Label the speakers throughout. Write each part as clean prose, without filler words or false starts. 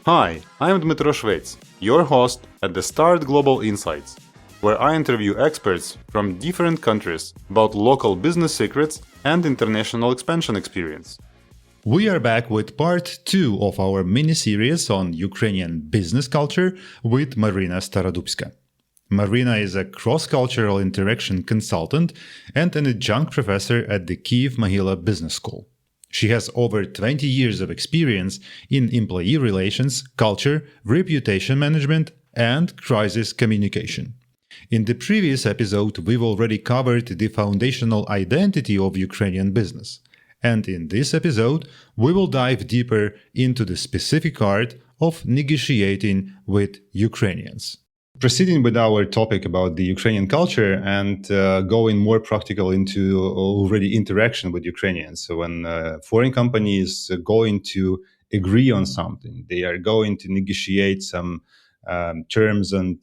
Speaker 1: Hi, I'm Dmytro Shvets, your host at the Start Global Insights, where I interview experts from different countries about local business secrets and international expansion experience.
Speaker 2: We are back with part 2 of our mini-series on Ukrainian business culture with Maryna Starodubska. Maryna is a cross-cultural interaction consultant and an adjunct professor at the Kyiv-Mohyla Business School. She has over 20 years of experience in employee relations, culture, reputation management, and crisis communication. In the previous episode, we've already covered the foundational identity of Ukrainian business. And in this episode, we will dive deeper into the specific art of negotiating with Ukrainians. Proceeding with our topic about the Ukrainian culture and going more practical into already interaction with Ukrainians. So when foreign companies are going to agree on something, they are going to negotiate some terms and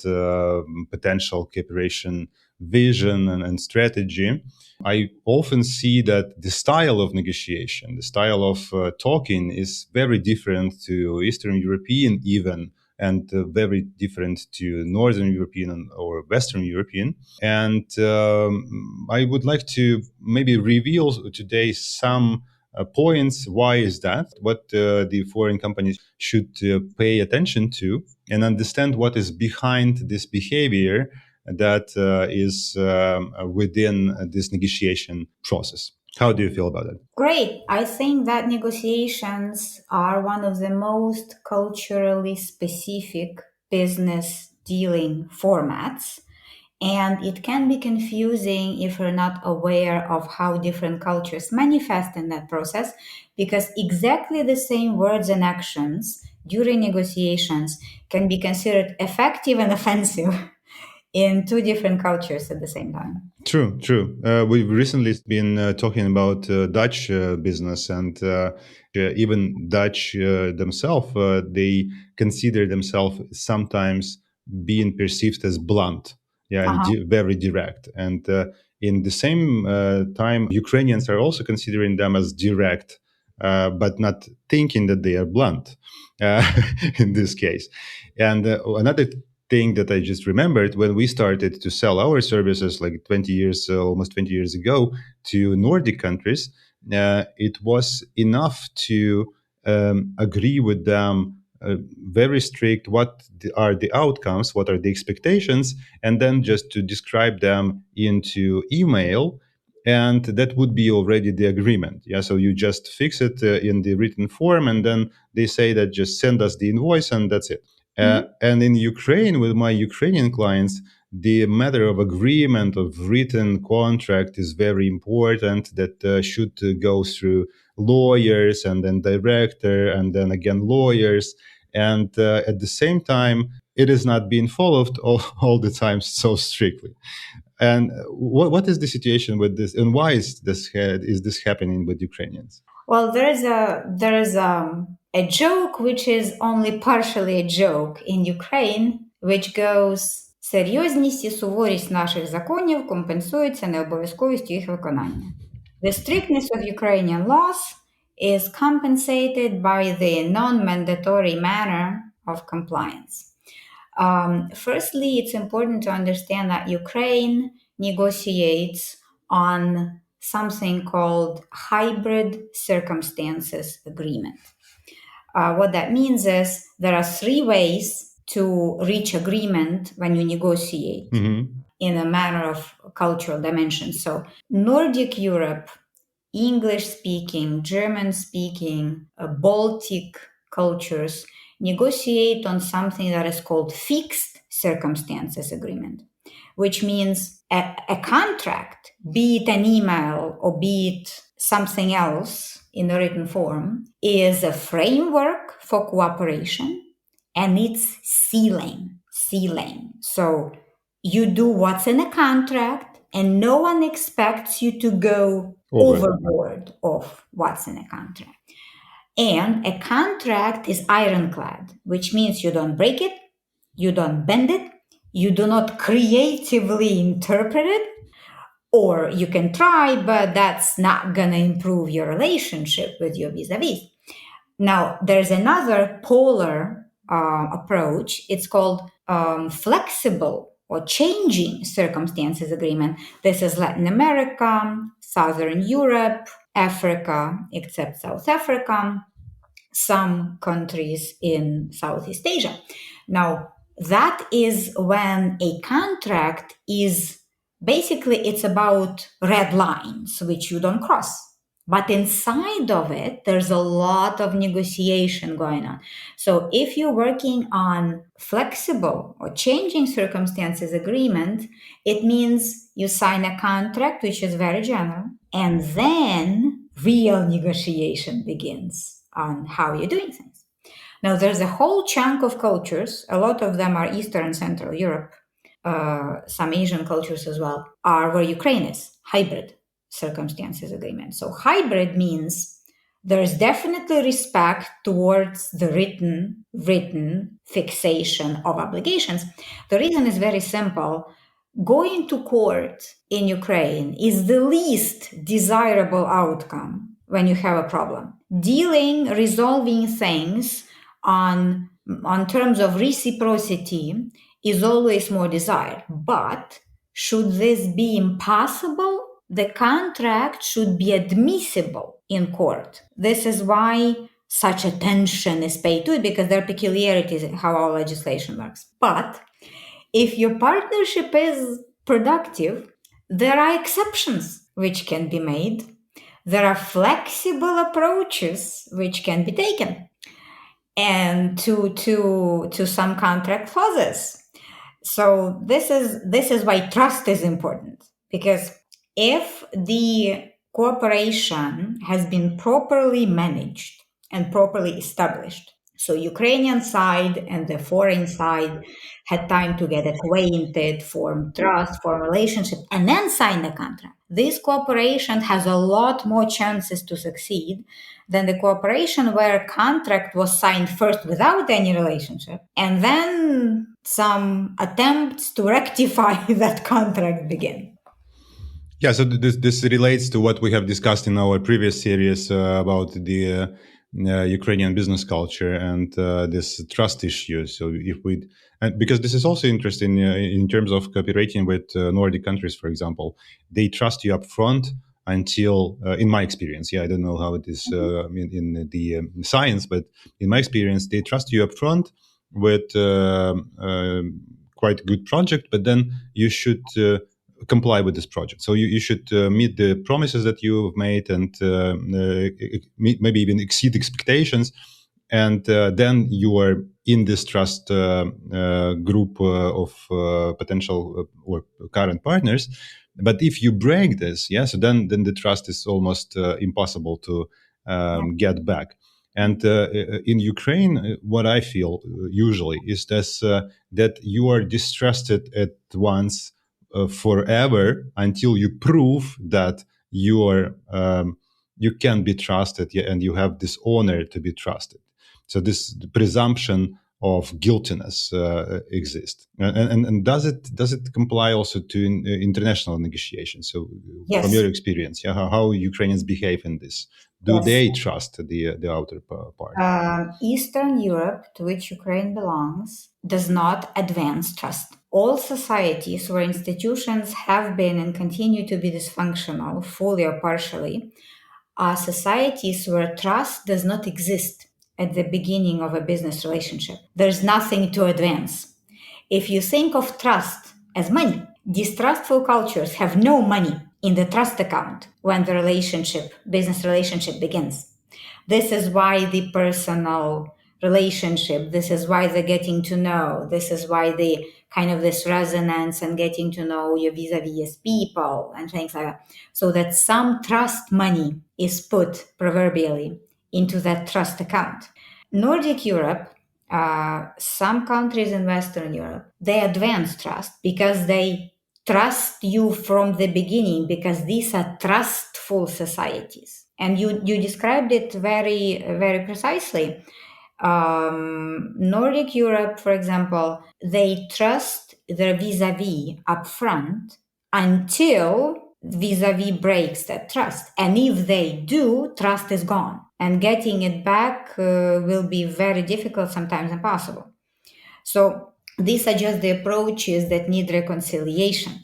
Speaker 2: potential cooperation vision and strategy. I often see that the style of negotiation, the style of talking is very different to Eastern European even, and very different to Northern European or Western European. And I would like to maybe reveal today some points. Why is that? What the foreign companies should pay attention to and understand what is behind this behavior that is within this negotiation process. How do you feel about it?
Speaker 3: Great. I think that negotiations are one of the most culturally specific business dealing formats. And it can be confusing if we're not aware of how different cultures manifest in that process, because exactly the same words and actions during negotiations can be considered effective and offensive in two different cultures at the same time.
Speaker 2: True. We've recently been talking about Dutch business, and even Dutch themselves, they consider themselves sometimes being perceived as blunt, and very direct. And in the same time, Ukrainians are also considering them as direct, but not thinking that they are blunt in this case. And another thing that I just remembered, when we started to sell our services like almost 20 years ago to Nordic countries, it was enough to agree with them very strict what are the outcomes, what are the expectations, and then just to describe them into email. And that would be already the agreement. So you just fix it in the written form, and then they say that just send us the invoice, and that's it. And in Ukraine, with my Ukrainian clients, the matter of agreement of written contract is very important. That should go through lawyers and then director and then again lawyers. And at the same time, it is not being followed all the time so strictly. And what is the situation with this, and why is this happening with Ukrainians?
Speaker 3: Well, there is a joke which is only partially a joke in Ukraine, which goes: серйозність і суворість наших законів компенсується необов'язковістю їх виконання. The strictness of Ukrainian laws is compensated by the non-mandatory manner of compliance. Firstly, it's important to understand that Ukraine negotiates on something called hybrid circumstances agreement. What that means is there are three ways to reach agreement when you negotiate in a matter of cultural dimension. So Nordic Europe, English-speaking, German-speaking, Baltic cultures negotiate on something that is called fixed circumstances agreement, which means a contract, be it an email or be it something else in the written form, is a framework for cooperation, and it's ceiling. So you do what's in a contract, and no one expects you to go overboard of what's in a contract. And a contract is ironclad, which means you don't break it, you don't bend it, you do not creatively interpret it, or you can try, but that's not going to improve your relationship with your vis-a-vis. Now, there's another polar approach. It's called flexible or changing circumstances agreement. This is Latin America, Southern Europe, Africa, except South Africa, some countries in Southeast Asia. Now, that is when a contract is basically, it's about red lines which you don't cross. But inside of it, there's a lot of negotiation going on. So if you're working on flexible or changing circumstances agreement, it means you sign a contract, which is very general, and then real negotiation begins on how you're doing things. Now, there's a whole chunk of cultures, a lot of them are Eastern and Central Europe, some Asian cultures as well, are where Ukraine is, hybrid circumstances agreement. So hybrid means there's definitely respect towards the written fixation of obligations. The reason is very simple. Going to court in Ukraine is the least desirable outcome when you have a problem. Resolving things on terms of reciprocity is always more desired. But should this be impossible, the contract should be admissible in court. This is why such attention is paid to it, because there are peculiarities in how our legislation works. But if your partnership is productive, there are exceptions which can be made. There are flexible approaches which can be taken, and to some contract clauses. So this is why trust is important, because if the cooperation has been properly managed and properly established, so Ukrainian side and the foreign side had time to get acquainted, form trust, form relationship, and then sign the contract. This cooperation has a lot more chances to succeed than the cooperation where a contract was signed first without any relationship, and then some attempts to rectify that contract begin.
Speaker 2: Yeah, so this relates to what we have discussed in our previous series about the Ukrainian business culture and this trust issue. So because this is also interesting in terms of cooperating with Nordic countries, for example, they trust you up front until, in my experience, I don't know how it is in the science, but in my experience, they trust you up front with quite a good project, but then you should comply with this project. So you should meet the promises that you've made and maybe even exceed expectations. And then you are in this trust group of potential or current partners. But if you break this, so then the trust is almost impossible to get back. And in Ukraine, what I feel usually is that you are distrusted at once forever until you prove that you can be trusted, and you have this honor to be trusted. So this presumption of guiltiness exists, and does it comply also to international negotiations? So,
Speaker 3: yes.
Speaker 2: From your experience, how Ukrainians behave in this? Do they trust the outer part?
Speaker 3: Eastern Europe, to which Ukraine belongs, does not advance trust. All societies where institutions have been and continue to be dysfunctional, fully or partially, are societies where trust does not exist at the beginning of a business relationship. There's nothing to advance. If you think of trust as money, distrustful cultures have no money in the trust account when the business relationship begins. This is why the personal relationship, this is why the getting to know, this is why the kind of this resonance and getting to know your vis-a-vis people and things like that. So that some trust money is put proverbially into that trust account. Nordic Europe, some countries in Western Europe, they advance trust because they trust you from the beginning, because these are trustful societies. And you described it very, very precisely. Nordic Europe, for example, they trust their vis-a-vis upfront until vis-a-vis breaks that trust. And if they do, trust is gone. And getting it back will be very difficult, sometimes impossible. So these are just the approaches that need reconciliation.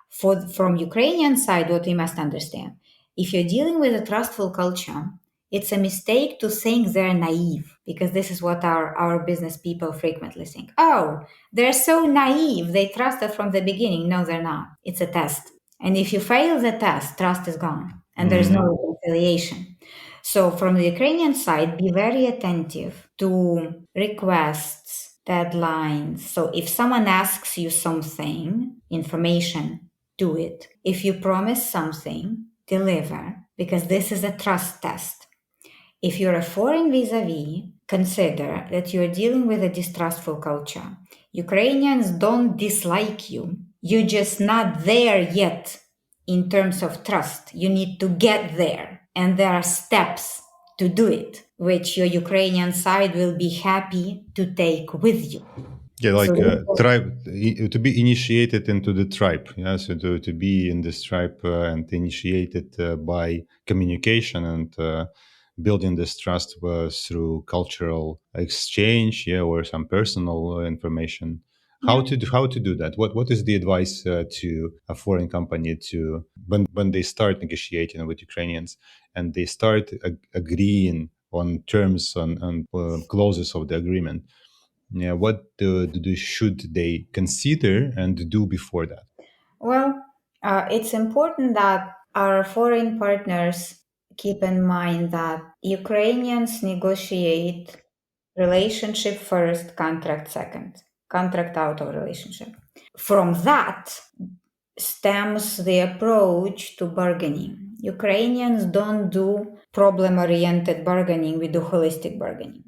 Speaker 3: From Ukrainian side, what we must understand, if you're dealing with a trustful culture, it's a mistake to think they're naive, because this is what our business people frequently think. Oh, they're so naive. They trusted from the beginning. No, they're not. It's a test. And if you fail the test, trust is gone and there's no reconciliation. So from the Ukrainian side, be very attentive to requests, deadlines. So if someone asks you something, information, do it. If you promise something, deliver, because this is a trust test. If you're a foreign vis-a-vis, consider that you're dealing with a distrustful culture. Ukrainians don't dislike you. You're just not there yet in terms of trust. You need to get there. And there are steps to do it, which your Ukrainian side will be happy to take with you.
Speaker 2: Yeah, like
Speaker 3: So
Speaker 2: tribe, to be initiated into the tribe. Yeah, so to be in this tribe and initiated by communication and building this trust through cultural exchange, yeah, or some personal information. How to do that? What is the advice to a foreign company to when they start negotiating with Ukrainians and they start agreeing on terms on clauses of the agreement? Yeah, what should they consider and do before that?
Speaker 3: Well, it's important that our foreign partners keep in mind that Ukrainians negotiate relationship first, contract second, contract out of relationship. From that stems the approach to bargaining. Ukrainians don't do problem-oriented bargaining, we do holistic bargaining.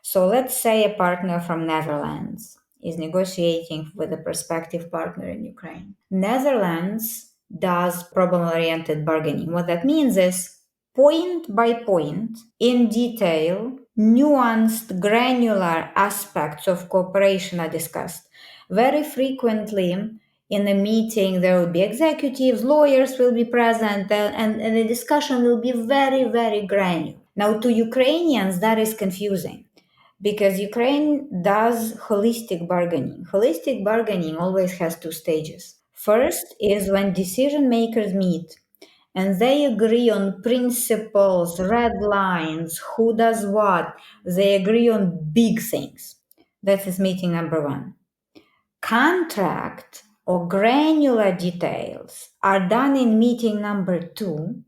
Speaker 3: So let's say a partner from Netherlands is negotiating with a prospective partner in Ukraine. Netherlands does problem-oriented bargaining. What that means is point by point, in detail, nuanced, granular aspects of cooperation are discussed. Very frequently in a meeting, there will be executives, lawyers will be present, and the discussion will be very, very granular. Now, to Ukrainians, that is confusing because Ukraine does holistic bargaining. Holistic bargaining always has two stages. First is when decision makers meet and they agree on principles, red lines, who does what. They agree on big things. That is meeting number one. Contract or granular details are done in meeting number two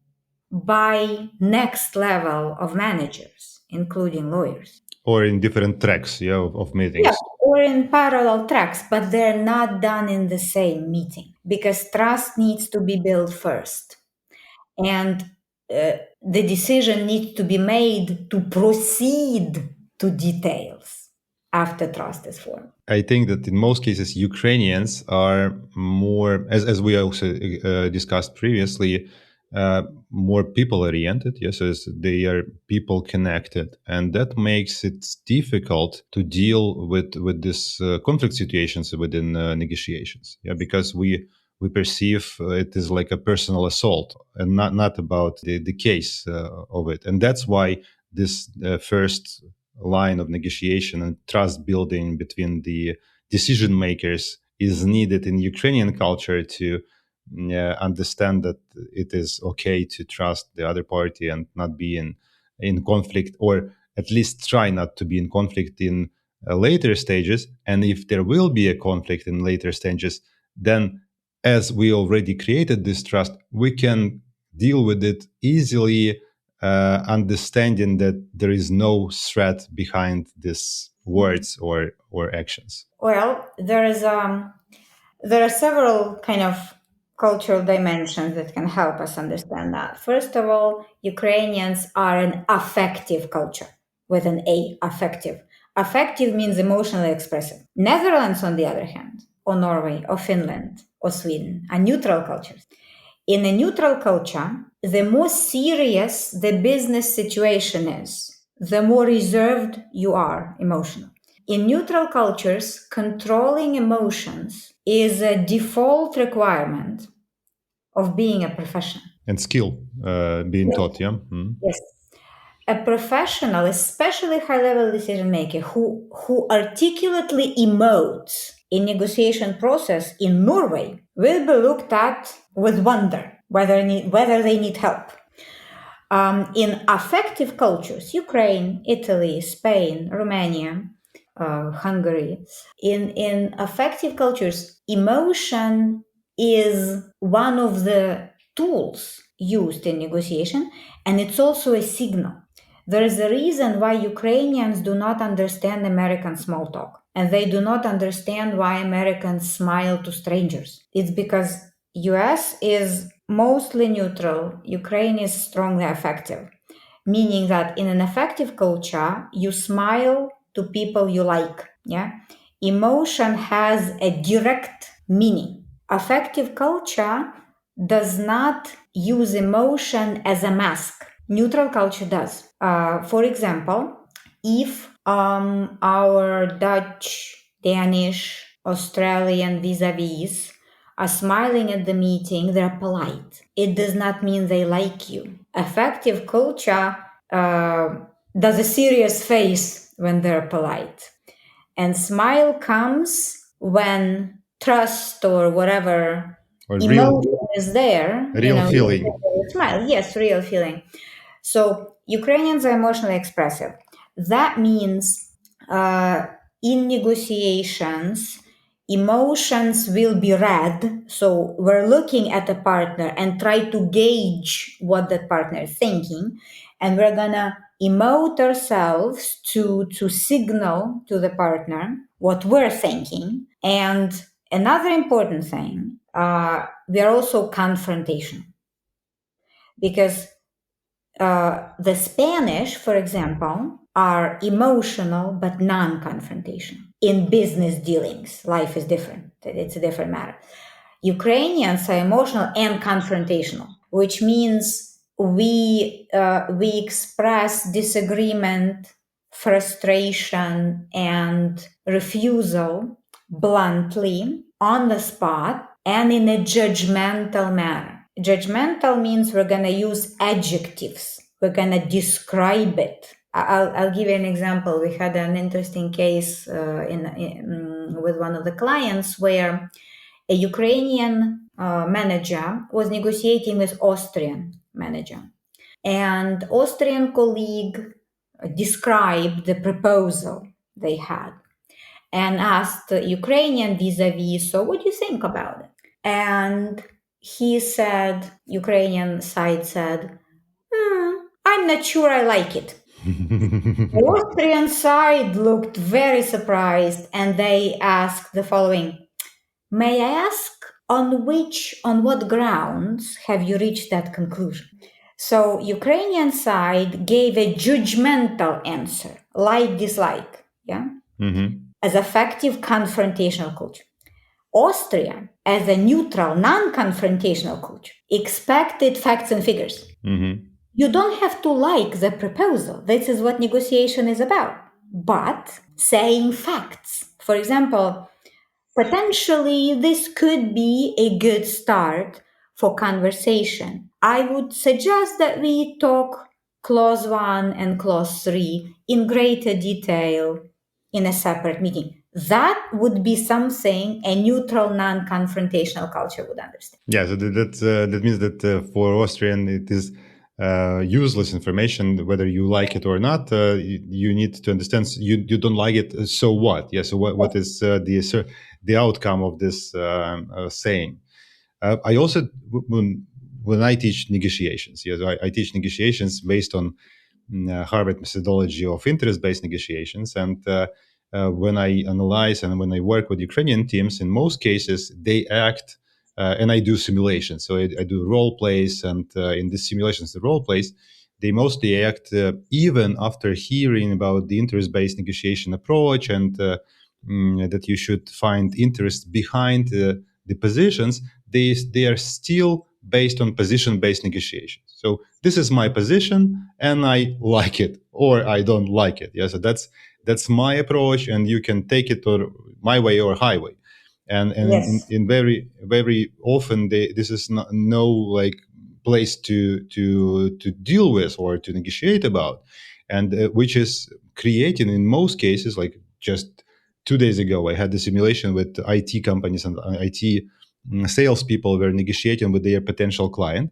Speaker 3: by next level of managers, including lawyers.
Speaker 2: Or in different tracks, yeah, of meetings.
Speaker 3: Yeah, or in parallel tracks, but they're not done in the same meeting because trust needs to be built first. And the decision needs to be made to proceed to details after trust is formed.
Speaker 2: I think that in most cases, Ukrainians are more, as we also discussed previously, more people-oriented. Yes, as they are people-connected, and that makes it difficult to deal with this conflict situations within negotiations. Yeah, because we perceive it is like a personal assault and not about the case of it, and that's why this first line of negotiation and trust building between the decision makers is needed in Ukrainian culture to understand that it is okay to trust the other party and not be in conflict, or at least try not to be in conflict in later stages. And if there will be a conflict in later stages, then as we already created this trust, we can deal with it easily, understanding that there is no threat behind these words or actions.
Speaker 3: Well, there are several kind of cultural dimensions that can help us understand that. First of all, Ukrainians are an affective culture with an A, affective. Affective means emotionally expressive. Netherlands, on the other hand, or Norway, or Finland, or Sweden are neutral cultures. In a neutral culture, the more serious the business situation is, the more reserved you are emotionally. In neutral cultures, controlling emotions is a default requirement of being a professional.
Speaker 2: And skill being taught, yeah?
Speaker 3: Yes. A professional, especially high-level decision maker, who articulately emotes in negotiation process in Norway will be looked at with wonder whether they need help. In affective cultures, Ukraine, Italy, Spain, Romania, Hungary, in affective cultures, emotion is one of the tools used in negotiation, and it's also a signal. There is a reason why Ukrainians do not understand American small talk, and they do not understand why Americans smile to strangers. It's because US is mostly neutral, Ukraine is strongly affective, meaning that in an affective culture, you smile to people you like. Yeah, emotion has a direct meaning. Affective culture does not use emotion as a mask. Neutral culture does. For example, if our Dutch, Danish, Australian vis-a-vis are smiling at the meeting, they're polite. It does not mean they like you. Affective culture does a serious face when they're polite. And smile comes when trust or whatever
Speaker 2: Or
Speaker 3: emotion is there.
Speaker 2: real feeling.
Speaker 3: Smile, yes, real feeling. So Ukrainians are emotionally expressive. That means in negotiations, emotions will be read. So we're looking at a partner and try to gauge what that partner is thinking. And we're going to emote ourselves to signal to the partner what we're thinking. And another important thing, we are also confrontational. Because the Spanish, for example, are emotional but non-confrontational. In business dealings, life is different. It's a different matter. Ukrainians are emotional and confrontational, which means we express disagreement, frustration, and refusal bluntly, on the spot, and in a judgmental manner. Judgmental means we're going to use adjectives. We're going to describe it. I'll give you an example. We had an interesting case with one of the clients where a Ukrainian manager was negotiating with Austrian manager. And Austrian colleague described the proposal they had and asked Ukrainian vis-a-vis, so what do you think about it? And he said, Ukrainian side said, I'm not sure I like it. The Austrian side looked very surprised and they asked the following, may I ask on what grounds have you reached that conclusion? So Ukrainian side gave a judgmental answer, like, dislike, yeah, as effective confrontational culture. Austria, as a neutral, non-confrontational culture, expected facts and figures. You don't have to like the proposal. This is what negotiation is about. But saying facts, for example, potentially this could be a good start for conversation. I would suggest that we talk clause 1 and clause 3 in greater detail in a separate meeting. That would be something a neutral, non-confrontational culture would understand.
Speaker 2: Yeah, so that means that for Austrian it is useless information, whether you like it or not. You need to understand you don't like it. So what? Yeah. So what is the outcome of this saying? I also when I teach negotiations, yes, I teach negotiations based on Harvard methodology of interest-based negotiations, and when I analyze and when I work with Ukrainian teams, in most cases they act. And I do simulations. So I do role plays, and in the simulations, the role plays, they mostly act even after hearing about the interest-based negotiation approach and that you should find interest behind the positions. They are still based on position-based negotiations. So this is my position, and I like it or I don't like it. Yeah, so that's my approach, and you can take it or my way or highway. and
Speaker 3: Yes.
Speaker 2: in very often this is not no like place to deal with or to negotiate about, and which is creating in most cases, like just 2 days ago I had the simulation with IT companies and IT salespeople were negotiating with their potential client,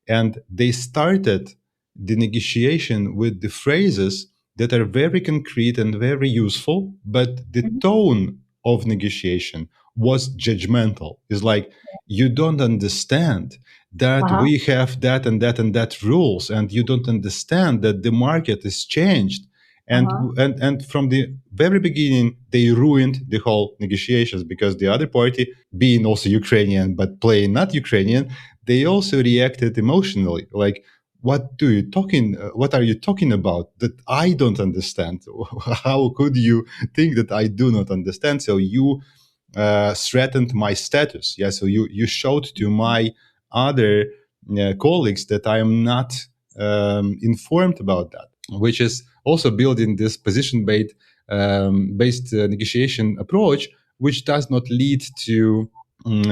Speaker 2: and they started the negotiation with the phrases that are very concrete and very useful, but the
Speaker 3: Mhm.
Speaker 2: tone of negotiation was judgmental. It's like, you don't understand that
Speaker 3: Uh-huh.
Speaker 2: we have that and that and that rules, and you don't understand that the market is changed. And,
Speaker 3: Uh-huh.
Speaker 2: and from the very beginning, they ruined the whole negotiations, because the other party, being also Ukrainian but playing not Ukrainian, they also reacted emotionally. Like, what are you talking about that I don't understand? How could you think that I do not understand? So you threatened my status. Yeah, so you showed to my other colleagues that I am not informed about that, which is also building this position based negotiation approach, which does not lead to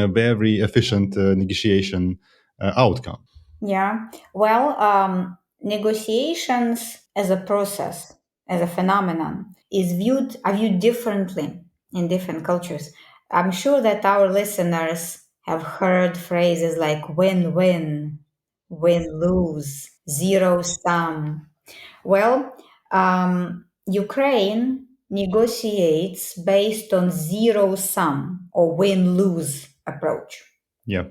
Speaker 2: a very efficient negotiation outcome.
Speaker 3: Yeah. Well, negotiations as a process, as a phenomenon, are viewed differently in different cultures. I'm sure that our listeners have heard phrases like win-win, win-lose, zero sum. Well, Ukraine negotiates based on zero sum or win-lose approach.
Speaker 2: Yeah.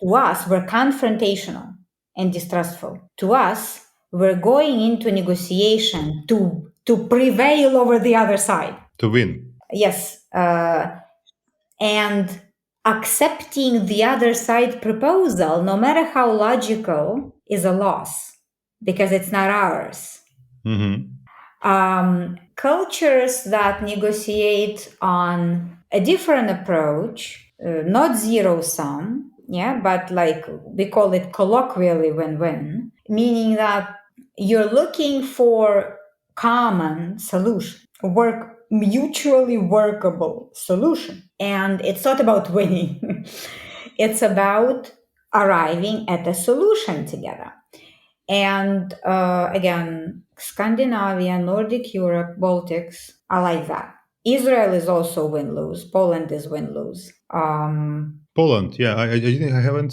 Speaker 3: To us, we're confrontational and distrustful. To us, we're going into negotiation to prevail over the other side.
Speaker 2: To win.
Speaker 3: Yes, and accepting the other side proposal, no matter how logical, is a loss because it's not ours.
Speaker 2: Hmm.
Speaker 3: Cultures that negotiate on a different approach, not zero sum, yeah, but like we call it colloquially win-win, meaning that you're looking for common solution, work mutually workable solution, and it's not about winning. It's about arriving at a solution together. And again, Scandinavia, Nordic Europe, Baltics are like that. Israel is also win lose. Poland is win lose.
Speaker 2: Poland, yeah, I haven't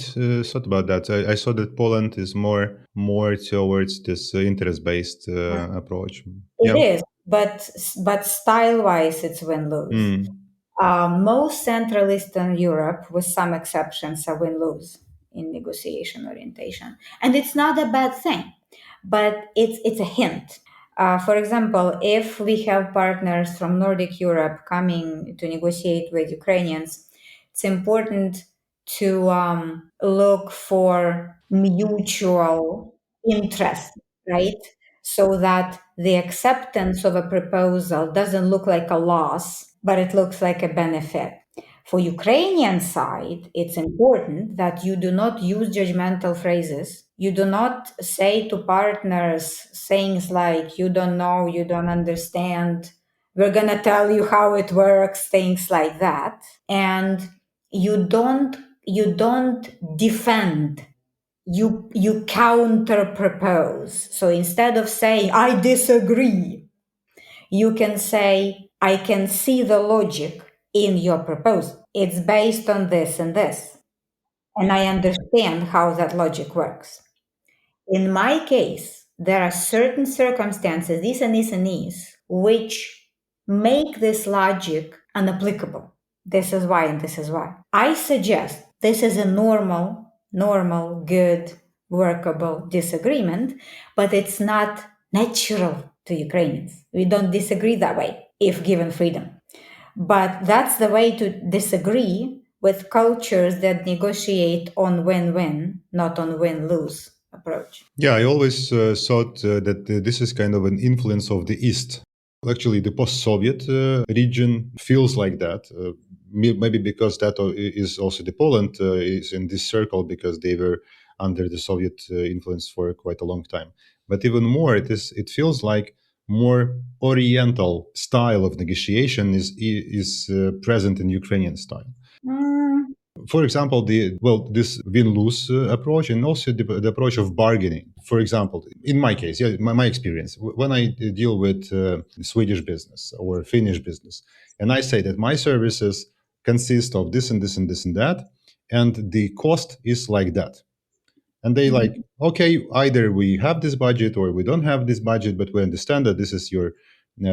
Speaker 2: thought about that. I saw that Poland is more towards this interest based approach.
Speaker 3: It
Speaker 2: Yeah.
Speaker 3: is, but style wise, it's win lose.
Speaker 2: Mm.
Speaker 3: Most Central Eastern Europe, with some exceptions, are win lose in negotiation orientation, and it's not a bad thing, but it's a hint. For example, if we have partners from Nordic Europe coming to negotiate with Ukrainians, it's important to look for mutual interest, right? So that the acceptance of a proposal doesn't look like a loss, but it looks like a benefit. For Ukrainian side, it's important that you do not use judgmental phrases. You do not say to partners things like you don't know, you don't understand, we're going to tell you how it works, things like that. And you don't defend, you counter propose. So instead of saying I disagree, you can say I can see the logic in your proposal. It's based on this and this, and I understand how that logic works. In my case, there are certain circumstances, these and these and these, which make this logic unapplicable. This is why, and this is why. I suggest this is a normal, good, workable disagreement, but it's not natural to Ukrainians. We don't disagree that way if given freedom. But that's the way to disagree with cultures that negotiate on win-win, not on win-lose approach.
Speaker 2: Yeah, I always thought that this is kind of an influence of the East. Actually, the post-Soviet region feels like that. Maybe because that is also the Poland is in this circle because they were under the Soviet influence for quite a long time. But even more, it feels like more Oriental style of negotiation is present in Ukrainian style. For example, this win-lose approach, and also the approach of bargaining. For example, in my case, my experience, when I deal with Swedish business or Finnish business, and I say that my services consist of this and this and this and that, and the cost is like that. And they like, okay, either we have this budget or we don't have this budget, but we understand that this is your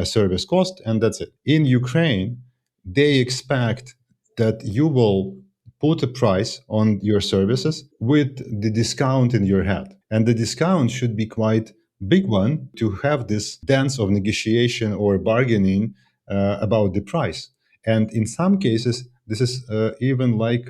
Speaker 2: service cost, and that's it. In Ukraine, they expect that you will put a price on your services with the discount in your head. And the discount should be quite big one to have this dance of negotiation or bargaining about the price. And in some cases, this is even like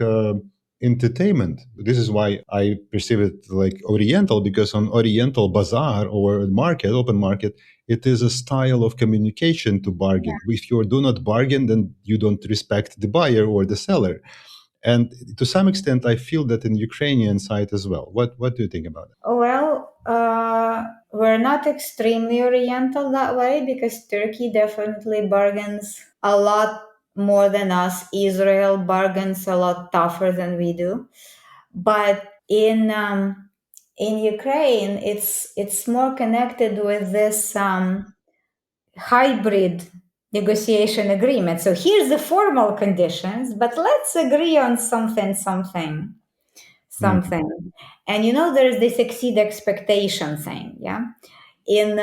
Speaker 2: entertainment. This is why I perceive it like Oriental, because on Oriental bazaar or market, open market, it is a style of communication to bargain. If you do not bargain, then you don't respect the buyer or the seller. And to some extent, I feel that in Ukrainian side as well. What do you think about it?
Speaker 3: Well, we're not extremely Oriental that way, because Turkey definitely bargains a lot more than us. Israel bargains a lot tougher than we do. But in Ukraine, it's more connected with this hybrid negotiation agreement. So here's the formal conditions, but let's agree on something. And there's this exceed expectation thing. Yeah. In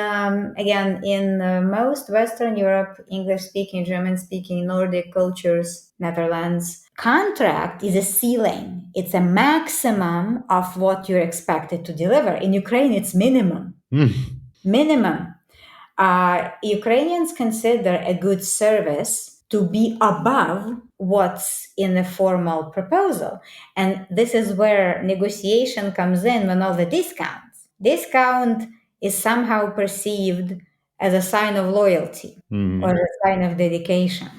Speaker 3: most Western Europe, English speaking, German speaking, Nordic cultures, Netherlands, contract is a ceiling. It's a maximum of what you're expected to deliver. In Ukraine, it's minimum. Minimum. Ukrainians consider a good service to be above what's in the formal proposal. And this is where negotiation comes in, when all the discounts. Discount is somehow perceived as a sign of loyalty or a sign of dedication.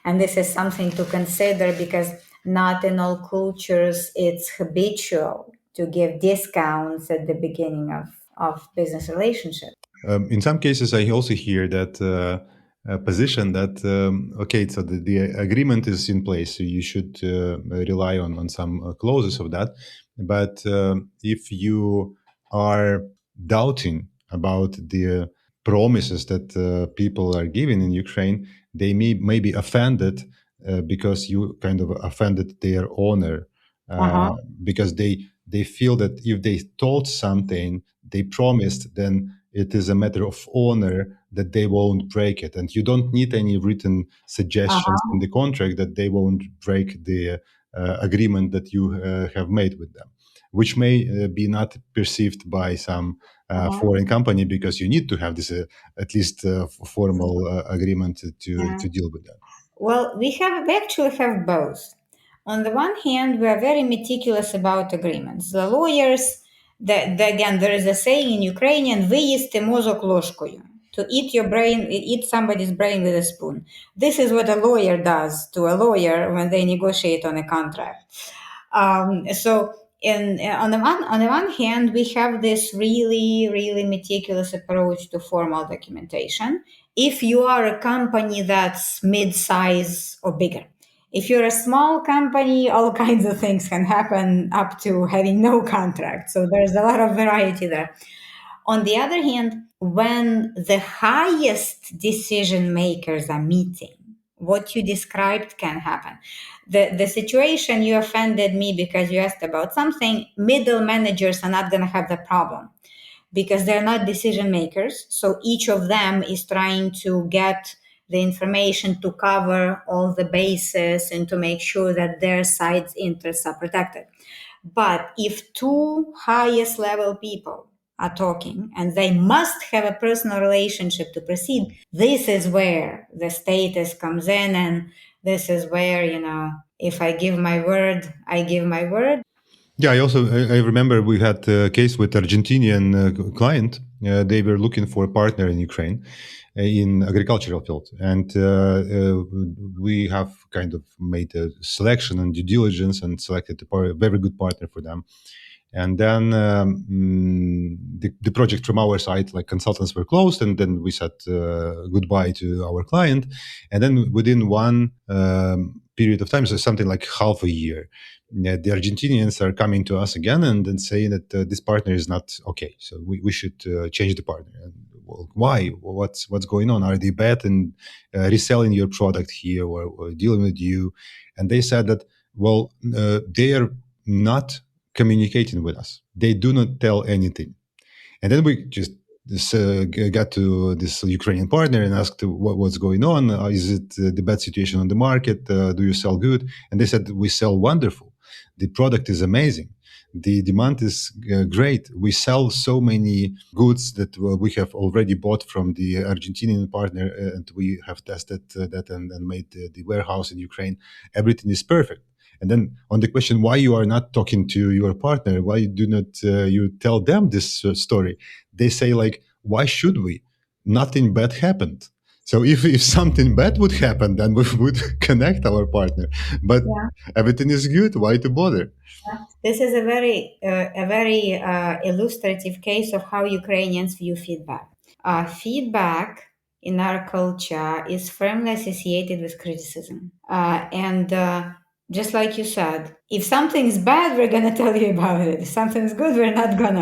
Speaker 3: And this is something to consider, because not in all cultures it's habitual to give discounts at the beginning of business relationships.
Speaker 2: In some cases, I also hear that position that, okay, so the agreement is in place, so you should rely on some clauses of that. But if you are doubting about the promises that people are giving in Ukraine, they may be offended because you kind of offended their honor, because they feel that if they told something, they promised, then it is a matter of honor that they won't break it. And you don't need any written suggestions in the contract that they won't break the agreement that you have made with them, which may be not perceived by some foreign company, because you need to have this at least formal agreement to deal with that.
Speaker 3: Well, we actually have both. On the one hand, we are very meticulous about agreements. The lawyers, again, there is a saying in Ukrainian, "Виїсти мозок ложкою," to eat somebody's brain with a spoon. This is what a lawyer does to a lawyer when they negotiate on a contract. So on the one hand, we have this really, really meticulous approach to formal documentation. If you are a company that's mid-size or bigger. If you're a small company, all kinds of things can happen, up to having no contract. So there's a lot of variety there. On the other hand, when the highest decision makers are meeting, what you described can happen. The situation, you offended me because you asked about something, middle managers are not going to have the problem, because they're not decision makers. So each of them is trying to get the information to cover all the bases and to make sure that their side's interests are protected. But if two highest level people are talking and they must have a personal relationship to proceed, this is where the status comes in. And this is where, if I give my word, I give my word.
Speaker 2: Yeah, I remember we had a case with Argentinian client. They were looking for a partner in Ukraine in agricultural field, and we have kind of made a selection and due diligence and selected a very good partner for them. And then the project from our side, like consultants, were closed, and then we said goodbye to our client. And then within one period of time, so something like half a year, the Argentinians are coming to us again and then saying that this partner is not okay, so we should change the partner. And, well, why? What's going on? Are they bad in reselling your product here or dealing with you? And they said that, well, they are not communicating with us. They do not tell anything. And then we just got to this Ukrainian partner and asked what's going on. Is it the bad situation on the market? Do you sell good? And they said, we sell wonderful. The product is amazing. The demand is great. We sell so many goods that we have already bought from the Argentinian partner, and we have tested that and made the warehouse in Ukraine. Everything is perfect. And then on the question why you are not talking to your partner, why you do not you tell them this story, they say like, why should we? Nothing bad happened. So if something bad would happen, then we would connect our partner. But everything is good. Why to bother?
Speaker 3: This is a very illustrative case of how Ukrainians view feedback. Feedback in our culture is firmly associated with criticism. And just like you said, if something's bad, we're going to tell you about it. If something's good, we're not going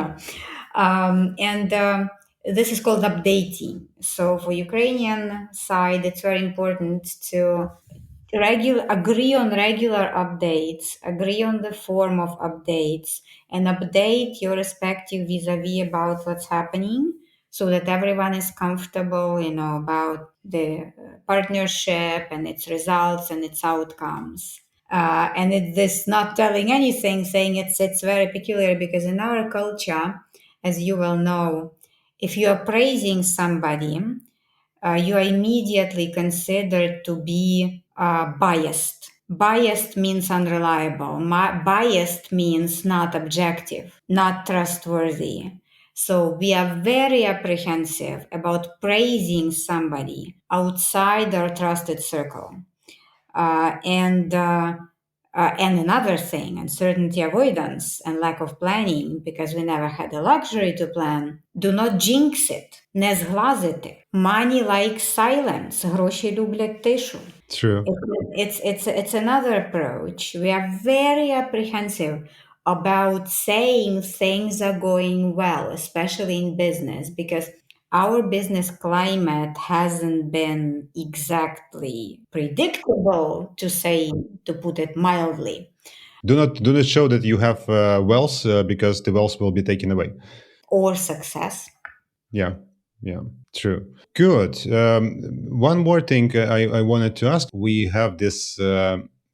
Speaker 3: to. This is called updating. So for Ukrainian side, it's very important to agree on regular updates, agree on the form of updates, and update your respective vis-a-vis about what's happening so that everyone is comfortable, about the partnership and its results and its outcomes. And this not telling anything, saying it's very peculiar because in our culture, as you well know, if you are praising somebody, you are immediately considered to be biased. Biased means unreliable. Biased means not objective, not trustworthy. So we are very apprehensive about praising somebody outside our trusted circle. And another thing, uncertainty avoidance and lack of planning, because we never had the luxury to plan. Do not jinx it. Не зглазити. Money likes silence. Гроші люблять тишу.
Speaker 2: True.
Speaker 3: It's another approach. We are very apprehensive about saying things are going well, especially in business, because our business climate hasn't been exactly predictable, to put it mildly.
Speaker 2: Do not show that you have wealth because the wealth will be taken away.
Speaker 3: Or success.
Speaker 2: Yeah, true. Good. One more thing I wanted to ask. We have this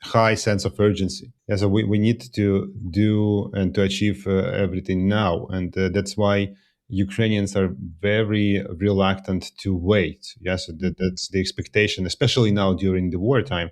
Speaker 2: high sense of urgency. Yeah, so we need to do and to achieve everything now. And that's why Ukrainians are very reluctant to wait. Yes, that's the expectation, especially now during the wartime.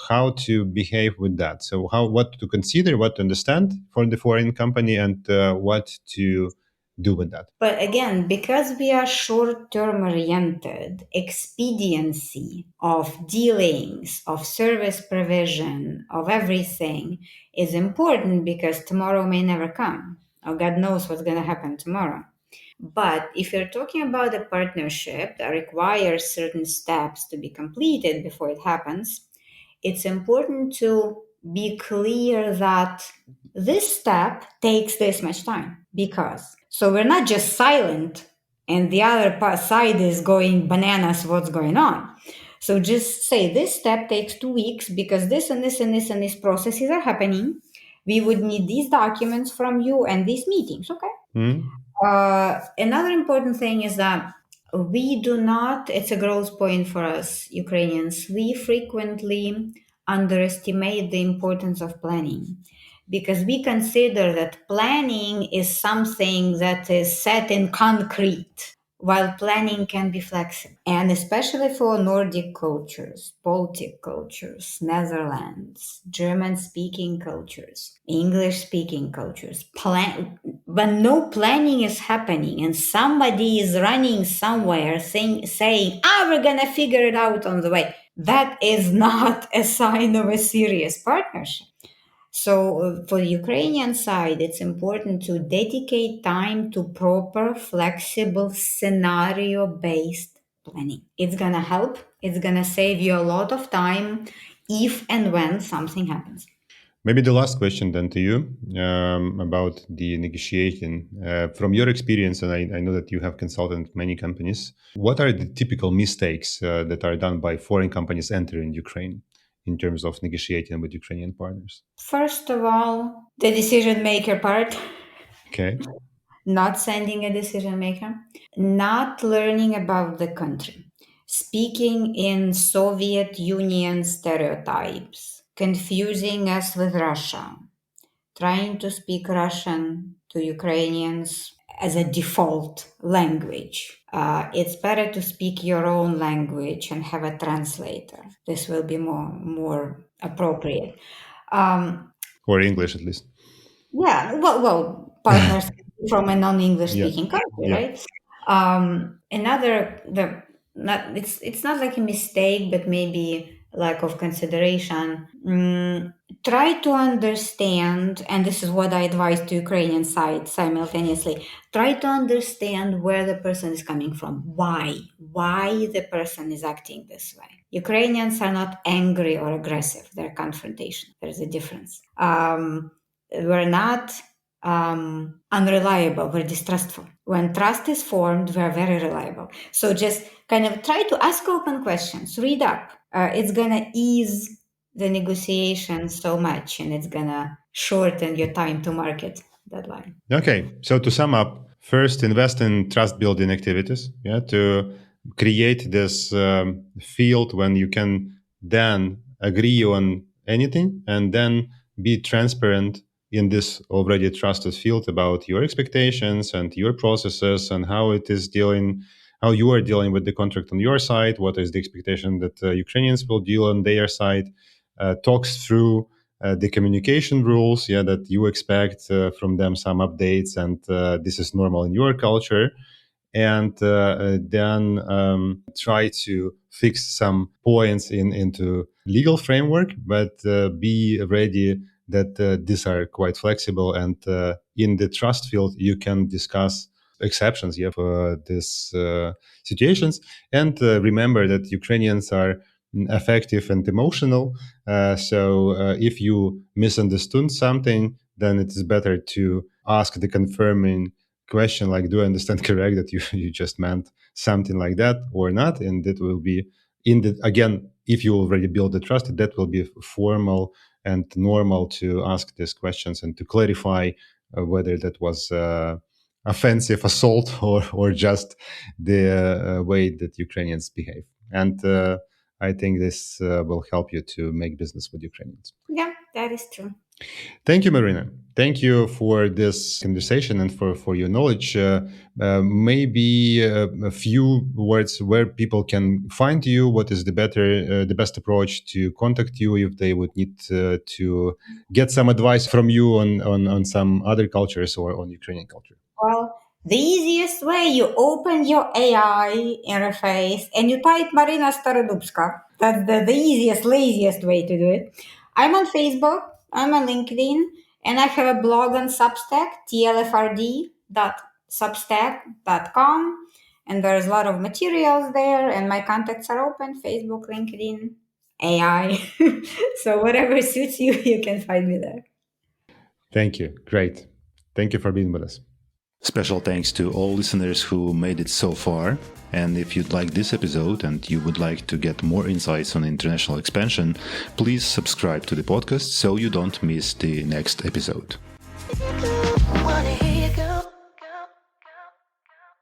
Speaker 2: How to behave with that? So what to consider, what to understand for the foreign company, and what to do with that.
Speaker 3: But again, because we are short-term oriented, expediency of dealings, of service provision, of everything is important because tomorrow may never come. Or God knows what's going to happen tomorrow. But if you're talking about a partnership that requires certain steps to be completed before it happens, it's important to be clear that this step takes this much time because. So we're not just silent and the other side is going bananas, what's going on. So just say this step takes 2 weeks because this and this and this and these processes are happening. We would need these documents from you and these meetings, okay?
Speaker 2: Mm-hmm.
Speaker 3: Another important thing is that we do not, it's a growth point for us Ukrainians, we frequently underestimate the importance of planning because we consider that planning is something that is set in concrete, while planning can be flexible. And especially for Nordic cultures, Baltic cultures, Netherlands, German-speaking cultures, English-speaking cultures, when no planning is happening and somebody is running somewhere saying, we're going to figure it out on the way, that is not a sign of a serious partnership. So for the Ukrainian side, it's important to dedicate time to proper, flexible, scenario-based planning. It's going to help. It's going to save you a lot of time if and when something happens.
Speaker 2: Maybe the last question then to you about the negotiation. From your experience, and I know that you have consulted many companies, what are the typical mistakes that are done by foreign companies entering Ukraine in terms of negotiating with Ukrainian partners?
Speaker 3: First of all, the decision maker part,
Speaker 2: Okay.
Speaker 3: not sending a decision maker, not learning about the country, speaking in Soviet Union stereotypes, confusing us with Russia, trying to speak Russian to Ukrainians as a default language. It's better to speak your own language and have a translator. This will be more appropriate.
Speaker 2: Or English at least.
Speaker 3: Yeah, well, partners from a non-English
Speaker 2: Yeah.
Speaker 3: speaking country,
Speaker 2: Yeah.
Speaker 3: right? It's not like a mistake, but maybe lack of consideration. Try to understand, and this is what I advise to Ukrainian side simultaneously. Try to understand where the person is coming from, why the person is acting this way. Ukrainians are not angry or aggressive; they're confrontational. There's a difference. We're not unreliable, we're distrustful. When trust is formed, we're very reliable. So just kind of try to ask open questions, read up. It's gonna ease the negotiation so much, and it's gonna shorten your time to market deadline.
Speaker 2: Okay, so to sum up, first invest in trust building activities, to create this field when you can then agree on anything, and then be transparent in this already trusted field about your expectations and your processes and how you are dealing with the contract on your side, what is the expectation that Ukrainians will deal on their side, talks through the communication rules, that you expect from them some updates, and this is normal in your culture, and then try to fix some points into legal framework, but be ready that these are quite flexible, and in the trust field you can discuss exceptions for these situations, and remember that Ukrainians are affective and emotional, so if you misunderstood something, then it is better to ask the confirming question, like, do I understand correct that you just meant something like that or not? And that will be again, if you already build the trust, that will be formal and normal to ask these questions and to clarify whether that was offensive assault or just the way that Ukrainians behave. And I think this will help you to make business with Ukrainians.
Speaker 3: Yeah, that is true.
Speaker 2: Thank you, Maryna. Thank you for this conversation and for your knowledge. Maybe a few words where people can find you. What is the best approach to contact you if they would need to get some advice from you on some other cultures or on Ukrainian culture?
Speaker 3: Well, the easiest way, you open your AI interface and you type Maryna Starodubska. That's the easiest, laziest way to do it. I'm on Facebook, I'm on LinkedIn, and I have a blog on Substack, tlfrd.substack.com. And there's a lot of materials there, and my contacts are open, Facebook, LinkedIn, AI. So whatever suits you, you can find me there.
Speaker 2: Thank you. Great. Thank you for being with us.
Speaker 4: Special thanks to all listeners who made it so far. And if you'd like this episode and you would like to get more insights on international expansion, please subscribe to the podcast so you don't miss the next episode.